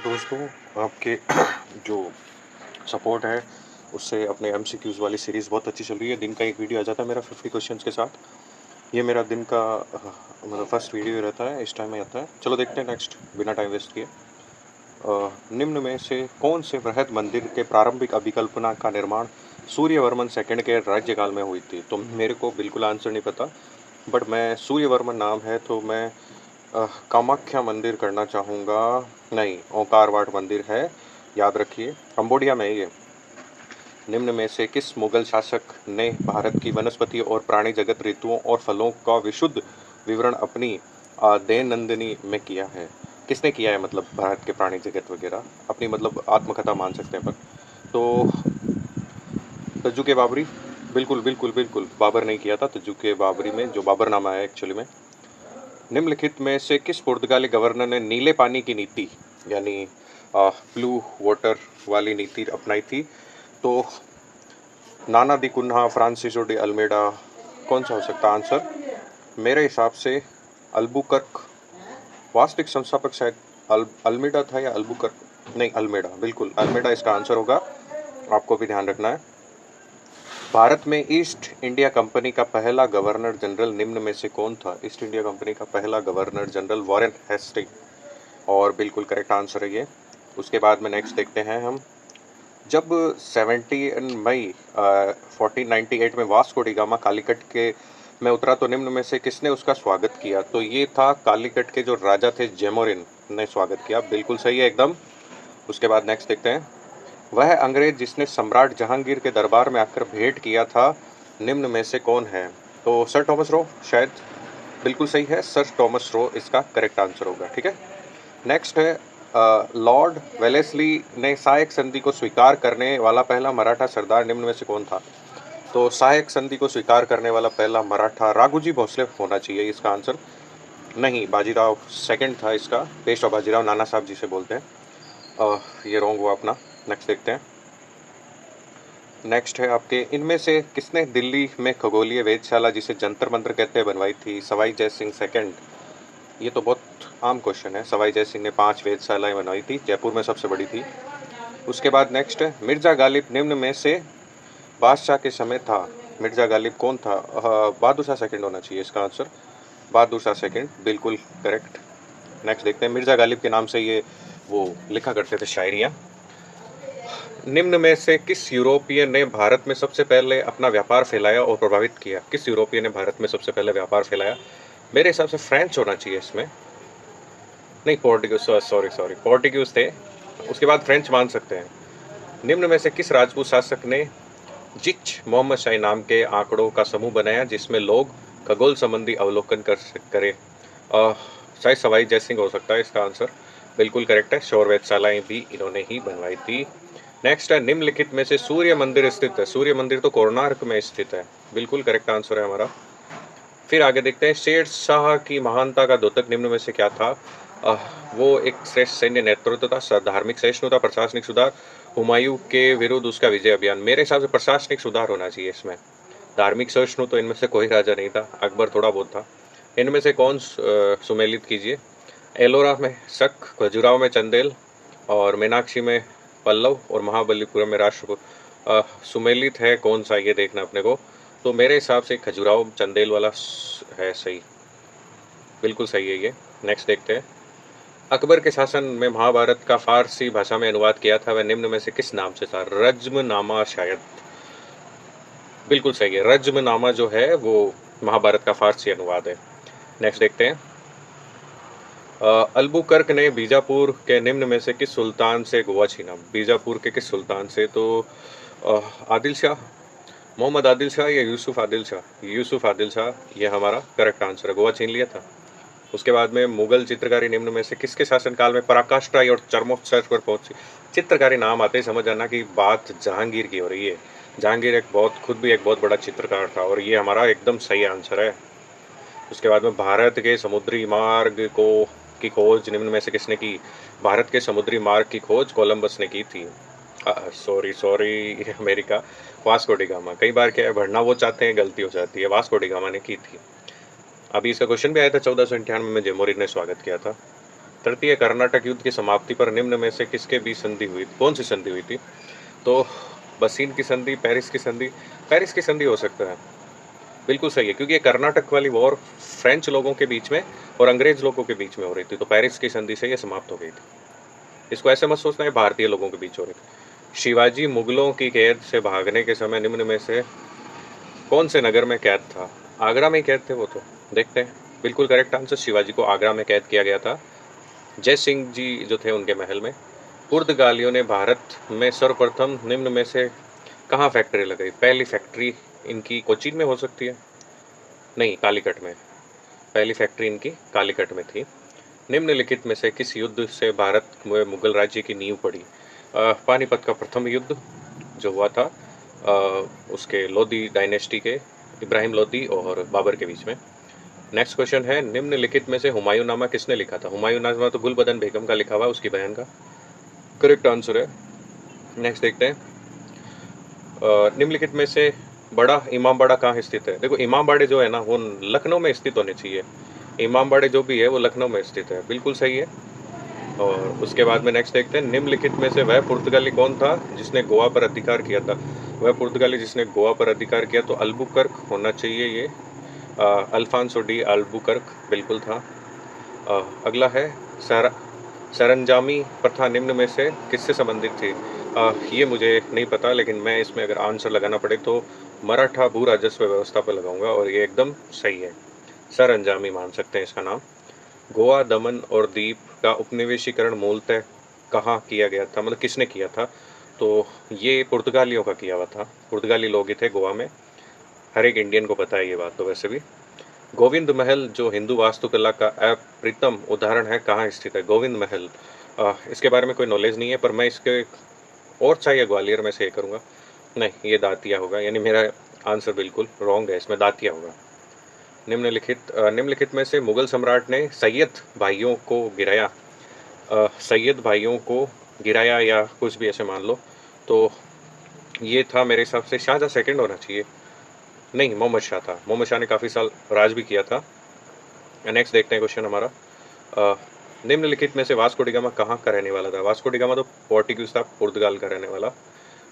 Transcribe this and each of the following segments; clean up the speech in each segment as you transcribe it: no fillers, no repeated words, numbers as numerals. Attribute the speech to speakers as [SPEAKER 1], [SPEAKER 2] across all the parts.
[SPEAKER 1] दोस्तों, आपके जो सपोर्ट है उससे अपने एमसीक्यूज़ वाली सीरीज़ बहुत अच्छी चल रही है। दिन का एक वीडियो आ जाता है मेरा 50 क्वेश्चंस के साथ। ये मेरा दिन का मतलब फर्स्ट वीडियो रहता है, इस टाइम में आता है। चलो देखते हैं नेक्स्ट, बिना टाइम वेस्ट किए। निम्न में से कौन से बृहद मंदिर के प्रारंभिक अभिकल्पना का निर्माण सूर्यवर्मन सेकंड के राज्यकाल में हुई थी? तो मेरे को बिल्कुल आंसर नहीं पता, बट मैं सूर्यवर्मन नाम है तो मैं कामाख्या मंदिर करना चाहूँगा। नहीं, ओंकारवाट मंदिर है, याद रखिए, कंबोडिया में है ये। निम्न में से किस मुगल शासक ने भारत की वनस्पति और प्राणी जगत, ऋतुओं और फलों का विशुद्ध विवरण अपनी दैनंदिनी में किया है? किसने किया है, मतलब भारत के प्राणी जगत वगैरह अपनी, मतलब आत्मकथा मान सकते हैं अपन। तो तज्जु के बाबरी, बिल्कुल बिल्कुल बिल्कुल, बाबर ने किया था तज्जु के बाबरी में, जो बाबरनामा है एक्चुअली में। निम्नलिखित में से किस पुर्तगाली गवर्नर ने नीले पानी की नीति यानी ब्लू वाटर वाली नीति अपनाई थी? तो नाना दी कुन्हा, फ्रांसिसो डी अल्मेडा, कौन सा हो सकता है आंसर? मेरे हिसाब से अल्बुकर्क। वास्तविक संस्थापक शायद अल्मेडा था या अल्बुकर्क, नहीं अल्मेडा, बिल्कुल अल्मेडा इसका आंसर होगा। आपको भी ध्यान रखना है। भारत में ईस्ट इंडिया कंपनी का पहला गवर्नर जनरल निम्न में से कौन था? ईस्ट इंडिया कंपनी का पहला गवर्नर जनरल वॉरेन हेस्टिंग, और बिल्कुल करेक्ट आंसर है ये। उसके बाद में नेक्स्ट देखते हैं हम। जब 17 मई 1498 में वास्को डी गामा कालीकट के में उतरा तो निम्न में से किसने उसका स्वागत किया? तो ये था कालीकट के जो राजा थे, जेमोरिन ने स्वागत किया। बिल्कुल सही है एकदम। उसके बाद नेक्स्ट देखते हैं। वह अंग्रेज जिसने सम्राट जहांगीर के दरबार में आकर भेंट किया था, निम्न में से कौन है? तो सर टॉमस रो शायद। बिल्कुल सही है, सर टॉमस रो इसका करेक्ट आंसर होगा। ठीक है, नेक्स्ट है लॉर्ड वेलेस्ली ने सहायक संधि को स्वीकार करने वाला पहला मराठा सरदार निम्न में से कौन था? तो सहायक संधि को स्वीकार करने वाला पहला मराठा राघोजी भोसले होना चाहिए इसका आंसर। नहीं, बाजीराव सेकंड था इसका, पेशवा बाजीराव नाना साहब जिसे बोलते हैं। ये रॉन्ग हुआ अपना। नेक्स्ट देखते हैं। नेक्स्ट है आपके, इनमें से किसने दिल्ली में खगोलीय वेधशाला जिसे जंतर मंतर कहते हैं बनवाई थी? सवाई जय सिंह सेकंड। ये तो बहुत आम क्वेश्चन है। सवाई जय सिंह ने 5 वेधशालाएं बनवाई थी, जयपुर में सबसे बड़ी थी। उसके बाद नेक्स्ट है, मिर्जा गालिब निम्न में से बादशाह के समय था। मिर्जा गालिब कौन था? बहादुर शाह सेकंड होना चाहिए इसका आंसर। बहादुर शाह सेकंड, बिल्कुल करेक्ट। नेक्स्ट देखते हैं। मिर्जा गालिब के नाम से ये वो लिखा करते थे शायरियाँ। निम्न में से किस यूरोपियन ने भारत में सबसे पहले अपना व्यापार फैलाया और प्रभावित किया? किस यूरोपियन ने भारत में सबसे पहले व्यापार फैलाया? मेरे हिसाब से फ्रेंच होना चाहिए इसमें। नहीं, पोर्टुगीज, सॉरी सॉरी, पोर्टुगीज थे, उसके बाद फ्रेंच मान सकते हैं। निम्न में से किस राजपूत शासक ने जिच मोहम्मद शाही नाम के आंकड़ों का समूह बनाया जिसमें लोग खगोल संबंधी अवलोकन करें? शायद सवाई जय सिंह हो सकता है इसका आंसर। बिल्कुल करेक्ट है, शौर वेधशालाएं भी इन्होंने ही बनवाई थी। नेक्स्ट है, निम्नलिखित में से सूर्य मंदिर स्थित है? सूर्य मंदिर तो कोणार्क में स्थित है, बिल्कुल करेक्ट आंसर है हमारा। फिर आगे देखते हैं। शेर शाह की महानता का द्योतक निम्न में से क्या था? वो एक श्रेष्ठ सैन्य नेतृत्व था, धार्मिक सहिष्णुता, प्रशासनिक सुधार, हुमायूं के विरुद्ध उसका विजय अभियान। मेरे हिसाब से प्रशासनिक सुधार होना चाहिए इसमें। धार्मिक सहिष्णु तो इनमें से कोई राजा नहीं था, अकबर थोड़ा बहुत था। इनमें से कौन सुमेलित कीजिए। एलोरा में शक, खजुराहो में चंदेल, और मीनाक्षी में पल्लव, और महाबलीपुरम में राष्ट्रकूट। सुमेलित है कौन सा, ये देखना अपने को। तो मेरे हिसाब से खजुराहो चंदेल वाला है सही, बिल्कुल सही है ये। नेक्स्ट देखते हैं। अकबर के शासन में महाभारत का फारसी भाषा में अनुवाद किया था, वह निम्न में से किस नाम से था? रज्मनामा शायद, बिल्कुल सही है। रज्मनामा जो है वो महाभारत का फारसी अनुवाद है। नेक्स्ट देखते हैं। अल्बुकर्क ने बीजापुर के निम्न में से किस सुल्तान से गोवा छीना? बीजापुर के किस सुल्तान से? तो आदिल शाह, मोहम्मद आदिल शाह या यूसुफ आदिल शाह? यूसुफ आदिल शाह, ये हमारा करेक्ट आंसर है। गोवा छीन लिया था। उसके बाद में मुगल चित्रकारी निम्न में से किसके शासनकाल में पराकाष्ठा और चरमोत्कर्ष पर पहुंची? चित्रकारी नाम आते ही समझ जाना कि बात जहांगीर की हो रही है। जहांगीर खुद भी एक बहुत बड़ा चित्रकार था, और ये हमारा एकदम सही आंसर है। उसके बाद में भारत के समुद्री मार्ग की खोज निम्न में से किसने की? भारत के समुद्री मार्ग की खोज कोलंबस ने की थी। Sorry America, Vasco D gamma. कई बार क्या है, बढ़ना वो चाहते हैं, गलती हो जाती है। वास्को डी गामा ने की थी। अभी इसका क्वेश्चन भी आया था, 1498 में जेमोरिन ने स्वागत किया था। तृतीय कर्नाटक युद्ध की समाप्ति पर निम्न में से किसके बीच संधि हुई, कौन सी संधि हुई थी? तो बसीन की संधि, पेरिस की संधि, पेरिस की संधि हो सकता है, बिल्कुल सही है, क्योंकि ये कर्नाटक वाली वॉर फ्रेंच लोगों के बीच में और अंग्रेज लोगों के बीच में हो रही थी, तो पेरिस की संधि से ये समाप्त हो गई थी। इसको ऐसे मत सोचना है भारतीय लोगों के बीच हो रही थी। शिवाजी मुगलों की कैद से भागने के समय निम्न में से कौन से नगर में कैद था? आगरा में ही कैद थे वो तो, देखते हैं। बिल्कुल करेक्ट आंसर, शिवाजी को आगरा में कैद किया गया था, जय सिंह जी जो थे उनके महल में। पुर्तगालियों ने भारत में सर्वप्रथम निम्न में से कहाँ फैक्ट्री लगाई? पहली फैक्ट्री इनकी कोचीन में हो सकती है, नहीं कालीकट में, पहली फैक्ट्री इनकी कालीकट में थी। निम्नलिखित में से किस युद्ध से भारत में मुगल राज्य की नींव पड़ी? पानीपत का प्रथम युद्ध जो हुआ था, उसके लोधी डायनेस्टी के इब्राहिम लोधी और बाबर के बीच में। नेक्स्ट क्वेश्चन है, निम्नलिखित में से हुमायूंनामा किसने लिखा था? हुमायूंनामा तो गुलबदन बेगम का लिखा हुआ, उसकी बहन का। करेक्ट आंसर है। नेक्स्ट देखते हैं, निम्नलिखित में से बड़ा इमामबाड़ा कहाँ स्थित है? देखो इमामबाड़े जो है ना वो लखनऊ में स्थित होने चाहिए, इमामबाड़े जो भी है वो लखनऊ में स्थित है, बिल्कुल सही है। और उसके बाद में नेक्स्ट देखते हैं, निम्नलिखित में से वह पुर्तगाली कौन था जिसने गोवा पर अधिकार किया था? वह पुर्तगाली जिसने गोवा पर अधिकार किया, तो अल्बुकर्क होना चाहिए ये, अल्फांसो डी अल्बुकर्क बिल्कुल था। अगला है, सरंजामी प्रथा निम्न में से किससे संबंधित थी? ये मुझे नहीं पता, लेकिन मैं इसमें अगर आंसर लगाना पड़े तो मराठा भू राजस्व व्यवस्था पर लगाऊंगा, और ये एकदम सही है, सरंजामी मान सकते हैं इसका नाम। गोवा, दमन और दीप का उपनिवेशीकरण मूलतः कहाँ किया गया था, मतलब किसने किया था? तो ये पुर्तगालियों का किया हुआ था, पुर्तगाली लोग ही थे गोवा में, हर एक इंडियन को पता है ये बात तो वैसे भी। गोविंद महल जो हिंदू वास्तुकला का अप्रतिम उदाहरण है, कहाँ स्थित है गोविंद महल? इसके बारे में कोई नॉलेज नहीं है, पर मैं इसके और चाहिए ग्वालियर में से ये करूँगा, नहीं ये दातिया होगा, यानी मेरा आंसर बिल्कुल रॉन्ग है, इसमें दातिया होगा। निम्नलिखित में से मुगल सम्राट ने सैयद भाइयों को गिराया, सैयद भाइयों को गिराया या कुछ भी ऐसे मान लो, तो ये था मेरे हिसाब से शाहजहाँ सेकंड होना चाहिए, नहीं मोहम्मद शाह था, मोहम्मद शाह ने काफ़ी साल राज भी किया था। नेक्स्ट देखते हैं क्वेश्चन हमारा, अ, निम्नलिखित में से वास्को डी गामा कहाँ का रहने वाला था? वास्को डी गामा तो पोर्टुगीज था, पुर्तगाल का रहने वाला।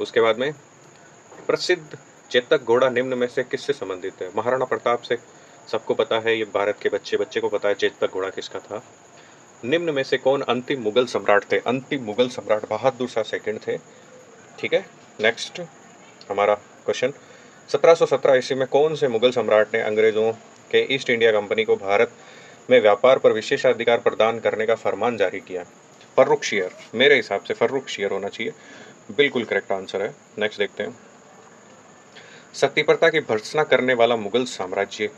[SPEAKER 1] उसके बाद में प्रसिद्ध चेतक घोड़ा निम्न में से किससे संबंधित है? महाराणा प्रताप से, सबको पता है, ये भारत के बच्चे बच्चे को पता है चेतक घोड़ा किसका था। निम्न में से कौन अंतिम मुगल सम्राट थे? अंतिम मुगल सम्राट बहादुर शाह सेकंड थे, ठीक है। नेक्स्ट हमारा क्वेश्चन, 1717 ईस्वी में कौन से मुगल सम्राट ने अंग्रेजों के ईस्ट इंडिया कंपनी को भारत में व्यापार पर विशेषाधिकार प्रदान करने का फरमान जारी किया? फर्रुखशियर, मेरे हिसाब से फर्रुखशियर होना चाहिए, बिल्कुल करेक्ट आंसर है। नेक्स्ट देखते हैं, सती प्रथा की भर्त्सना करने वाला मुगल साम्राज्य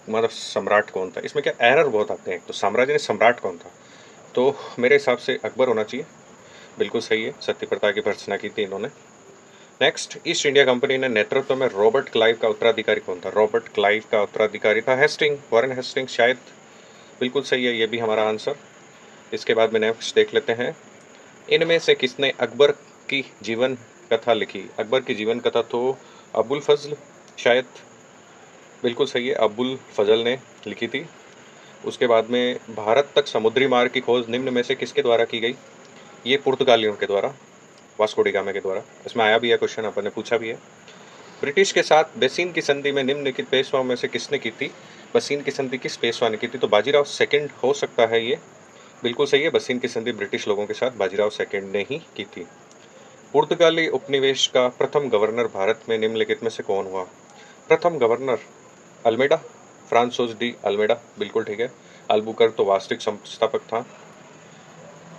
[SPEAKER 1] मतलब सम्राट कौन था? इसमें क्या एरर बहुत आते हैं, तो साम्राज्य ने सम्राट कौन था? तो मेरे हिसाब से अकबर होना चाहिए, बिल्कुल सही है, सती प्रथा की भर्त्सना की थी इन्होंने। नेक्स्ट, ईस्ट इंडिया कंपनी ने नेतृत्व में रॉबर्ट क्लाइव का उत्तराधिकारी कौन था? रॉबर्ट क्लाइव का उत्तराधिकारी था हेस्टिंग, वॉरेन हेस्टिंग शायद, बिल्कुल सही है, ये भी हमारा आंसर। इसके बाद में नेक्स्ट देख लेते हैं, इनमें से किसने अकबर की जीवन कथा लिखी? अकबर की जीवन कथा तो अबुल फजल शायद, बिल्कुल सही है, अबुल फजल ने लिखी थी। उसके बाद में भारत तक समुद्री मार्ग की खोज निम्न में से किसके द्वारा की गई? ये पुर्तगालियों के द्वारा, वास्को डी गामा के द्वारा। इसमें आया भी है क्वेश्चन, अपन ने पूछा भी है। ब्रिटिश के साथ बेसिन की संधि में निम्नलिखित पेशवाओं में से किसने की थी? बसीन की संधि किस पेशवा ने की थी? तो बाजीराव सेकंड हो सकता है ये, बिल्कुल सही है, बसीन की संधि ब्रिटिश लोगों के साथ बाजीराव सेकंड ने ही की थी। पुर्तगाली उपनिवेश का प्रथम गवर्नर भारत में निम्नलिखित में से कौन हुआ? प्रथम गवर्नर अल्मेडा, फ्रांसोस डी अल्मेडा, बिल्कुल ठीक है। अल्बुकर्क तो वास्तविक संस्थापक था।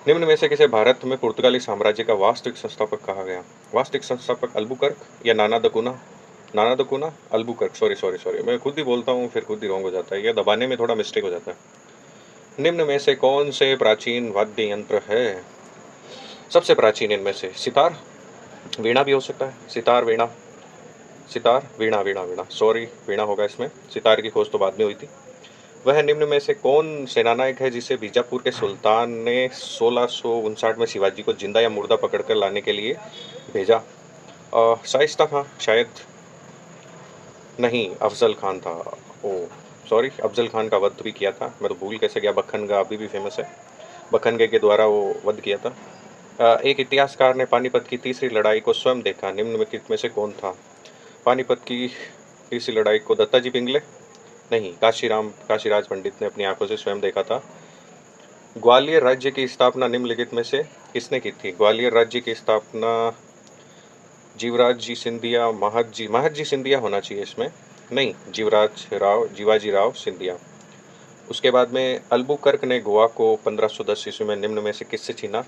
[SPEAKER 1] निम्न में से किसे भारत में पुर्तगाली साम्राज्य का वास्तविक संस्थापक कहा गया? वास्तविक संस्थापक अल्बुकर्क या नाना द कुना? नाना द कुना, अल्बुकर्क, सॉरी सॉरी सॉरी, मैं खुद ही बोलता हूँ फिर खुद ही रॉन्ग हो जाता है, यह दबाने में थोड़ा मिस्टेक हो जाता है। निम्न में से कौन से प्राचीन वाद्य यंत्र है? सबसे प्राचीन इनमें से सितार, वीणा भी हो सकता है, सितार वीणा, सितार वीणा वीणा वीणा, सॉरी वीणा होगा इसमें, सितार की खोज तो बाद में हुई थी। वह निम्न में से कौन सेनानायक है जिसे बीजापुर के सुल्तान ने 1659 में शिवाजी को जिंदा या मुर्दा पकड़कर लाने के लिए भेजा? शाइस्ता खां शायद, नहीं अफजल खान था, ओ सॉरी, अफजल खान का वध भी किया था, मैं तो भूल कैसे गया, बखन का अभी भी फेमस है। बखनगे के द्वारा वो वध किया था। एक इतिहासकार ने पानीपत की तीसरी लड़ाई को स्वयं देखा, निम्नलिखित में से कौन था? पानीपत की तीसरी लड़ाई को दत्ता जी पिंगले? नहीं, काशीराज पंडित ने अपनी आंखों से स्वयं देखा था। ग्वालियर राज्य की स्थापना निम्नलिखित में से किसने की थी? ग्वालियर राज्य की स्थापना जीवराज जी सिंधिया, महत जी सिंधिया होना चाहिए इसमें, नहीं, जीवाजी राव सिंधिया। उसके बाद में अल्बुकर्क ने गोवा को 1510 ईस्वी में निम्न में से किससे छीना?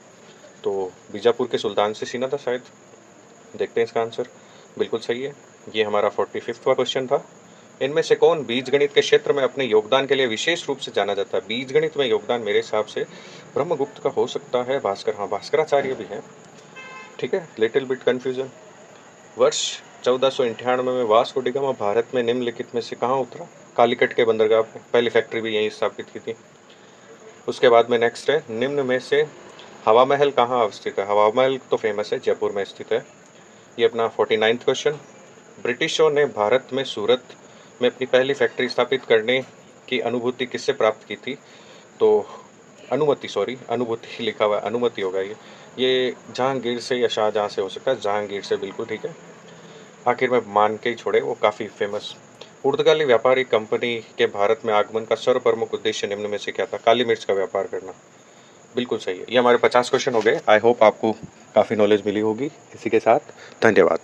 [SPEAKER 1] तो बीजापुर के सुल्तान से छीना था शायद। देखते हैं इसका आंसर। बिल्कुल सही है। ये हमारा 45वां क्वेश्चन था। इनमें से कौन बीजगणित के क्षेत्र में अपने योगदान के लिए विशेष रूप से जाना जाता है? बीजगणित में योगदान मेरे हिसाब से ब्रह्मगुप्त का हो सकता है, भास्कर, हाँ भास्कराचार्य भी है। ठीक है, लिटिल बिट कंफ्यूजन। वर्ष 1498 में वास्को डी गामा भारत में निम्नलिखित में से कहाँ उतरा? कालीकट के बंदरगाह पे, पहली फैक्ट्री भी यहीं स्थापित की थी। उसके बाद में नेक्स्ट है, निम्न में से हवा महल कहाँ अवस्थित है? हवा महल तो फेमस है, जयपुर में स्थित है। ये अपना 49वां क्वेश्चन। ब्रिटिशों ने भारत में सूरत में अपनी पहली फैक्ट्री स्थापित करने की अनुभूति किससे प्राप्त की थी? तो अनुभूति लिखा हुआ है, अनुमति होगा ये जहांगीर से या शाहजहां से हो सकता है। जहांगीर से, बिल्कुल ठीक है। आखिर में मान के ही छोड़े, वो काफ़ी फेमस। पुर्तगाली व्यापारी कंपनी के भारत में आगमन का सर्वप्रमुख उद्देश्य निम्न में से क्या था? काली मिर्च का व्यापार करना। बिल्कुल सही है। ये हमारे 50 क्वेश्चन हो गए। आई होप आपको काफ़ी नॉलेज मिली होगी। इसी के साथ धन्यवाद।